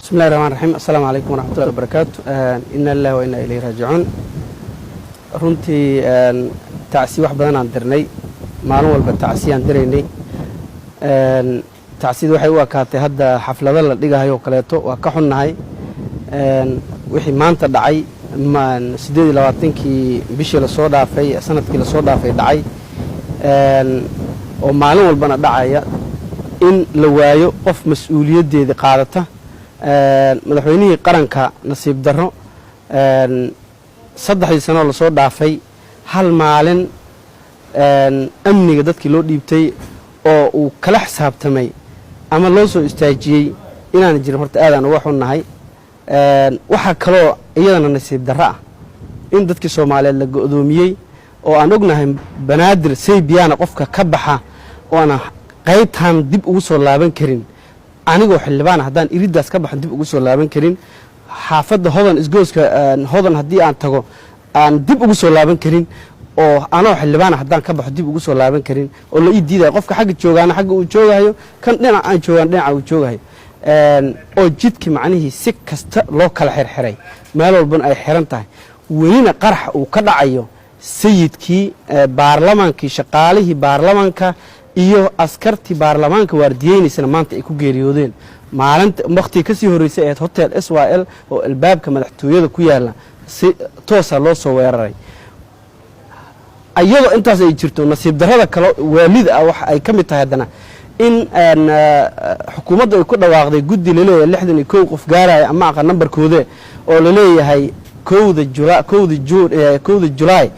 بسم الله الرحمن الرحيم. السلام عليكم ورحمة الله وبركاته. إنا لله وإنا إليه راجعون. runtii tacsi wax badan aan dirnay maalin walba tacsi aan diraynay tacsidu waxay u akaatay hadda xaflado la dhigayo kaleeto waa ka xunnahay wixii maanta dhacay 28kii bishii la soo dhaafay sanadkii la soo dhaafay dhacay oo maalin walbana dhacaya in la waayo qof mas'uuliyadeeda qaadata madaxweynihii qaranka nasiib darro saddexdii sano la soo dhaafay hal maalin amniga dadkii loo dhiibtay oo uu kala xisaabtamay ama loo soo istaajiyey inaan jirin horta aadaan uga xunnahay waxaa kaloo iyadana nasiib darro ah in dadkii Soomaaliyeed la go'doomiyey oo aan ognahay banaadir saybiyaana qofka ka baxa oo aan qaybtan dib ugu soo laaban karin anigoo xildhibaan haddaan iridaas ka baxan dib ugu soo laaban karin xaafadda hodan isgooska hodan haddii aan tago aan dib ugu soo laaban karin oo anoo xildhibaan haddaan ka baxo dib ugu soo laaban karin oo la ii diiday qofka xagga joogaana xagga uu joogayo kan dhinac aan joogan dhinac uu joogayo oo jidki macnihii si kasta loo kala xirxiray meel walbana ay xiran tahay welina qarax uu ka dhacayo sayidkii baarlamaankii shaqaalihii baarlamaanka iyo askartii baarlamaanka waardiyeynaysan maanta ay ku geeriyoodeen maalinta waqti ka sii horeysay ee hotel SYL oo albaabka madaxtooyada ku yaala si toosa loo soo weeraray ayadoo intaas ay jirto nasiib darrada kale waalid ah wax ay kamid tahay hadana in xukuumadda ay ku dhawaaqday guddi leeyahay 61 qof gaaraya ama aqal nambarkooda oo la leeyahay 1 July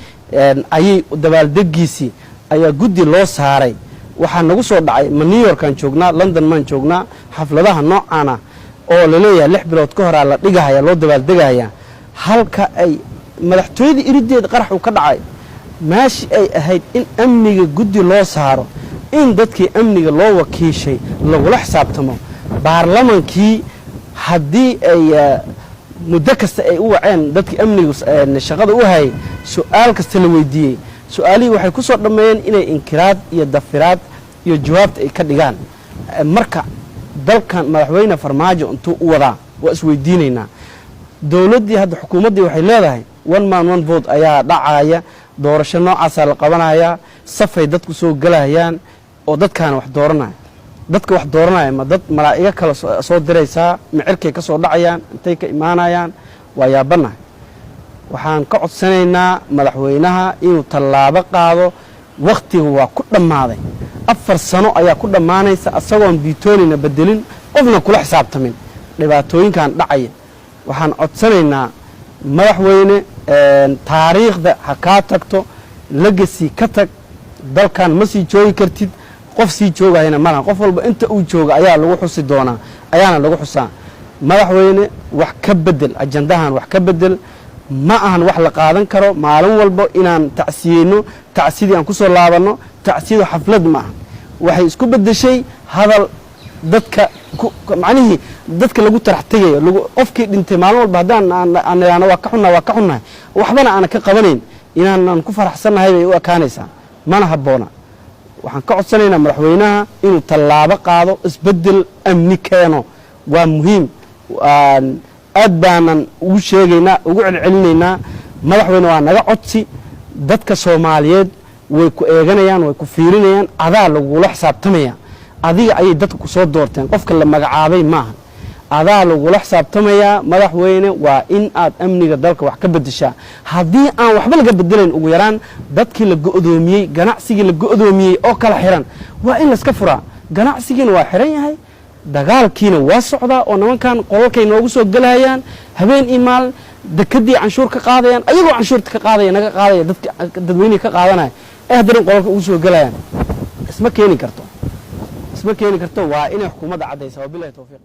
ayay dabaaldegiisi ayaa guddi loo saaray waxaa nagu soo dhacay New York aan joognaa London maan joognaa xafladaha noocaana oo la leeyahay 6 bilood ka hor la dhigahaya loo dabaaldegaya halka ay madaxtooyada irideed qarax uu ka dhacay maashi ay ahayd in amniga guddi loo saaro in dadkii amniga loo wakiishay lagula xisaabtamo baarlamaankii haddii ay muddo kasta ay u waceen dadkii amniga shaqada u hayay su'aal kasta la weydiiyay su'aalihii waxay ku soo dhameeyeen inay inkiraad iyo dafiraad iyo jawaabta ay ka dhigaan marka dalkan madaxweyne farmaajo intuu u wadaa waa isweydiinaynaa dawladdii hadda xukuumaddii waxay leedahay one man one vote ayaa dhacaya doorasho noocaas la qabanaya safay dadku soo galayaan oo dadkaana wax dooranaya dadka wax dooranaya ma dad malaa'iga kala soo diraysaa micirkay ka soo dhacayaan intay ka imaanayaan waa yaabanahay waxaan ka codsanaynaa madaxweynaha inuu tallaabo qaado waqtiga waa ku dhammaaday 4 sano ayaa ku dhammaanaysa asagoon biitoonina bedelin qofna kula xisaabtamin dhibaatooyinkan dhacaya waxaan codsanaynaa madaxweyne taariikhda ha ka tagto legacy ka tag dalkan ma sii joogi kartid qof sii joogayna malaha qof walba inta uu jooga ayaa lagu xusi doonaa ayaana lagu xusaa madaxweyne wax ka bedel ajandahan wax ka bedel ma ahan wax la qaadan karo maalin walba inaan tacsiyeyno tacsidii aan ku soo laabano tacsidu xaflad ma aha waxay isku bedeshay hadal dadka macnihi dadka lagu tarax tagayo qofkii dhintay maalin walba hadaan aan waa ka xunnahay waxbana aan ka qabanayn inaan ku faraxsanahay bay u akaanaysaa mana habboona waxaan ka codsanaynaa madaxweynaha inuu tallaabo qaado isbedel amni keeno waa muhiim aad baanan ugu sheegaynaa ugu celcelinaynaa madaxweyne waa naga codsi dadka Soomaaliyeed way ku eeganayaan way ku fiirinayaan adaa lagula xisaabtamaya adiga ayay dadku ku soo doorteen qofka la magacaabay maaha adaa lagula xisaabtamaya madaxweyne waa in aad amniga dalka wax ka bedeshaa haddii aan waxba laga bedelayn ugu yaraan dadkii la go'doomiyey ganacsigii la go'doomiyey oo kala xiran waa in la iska furaa ganacsigiina waa xiran yahay dagaalkiina waa socdaa oo nimankan qolalkay noogu soo galayaan habeen iyo maalin dekadii canshuur ka qaadayaan ayagoo canshuurta ka qaadaya naga qaadaya dadweynaha ka qaadanaya haddana qolalka ugu soo galayaan isma keeni karto waa inay xukuumadda cadaysaa wabillahi tawfiiq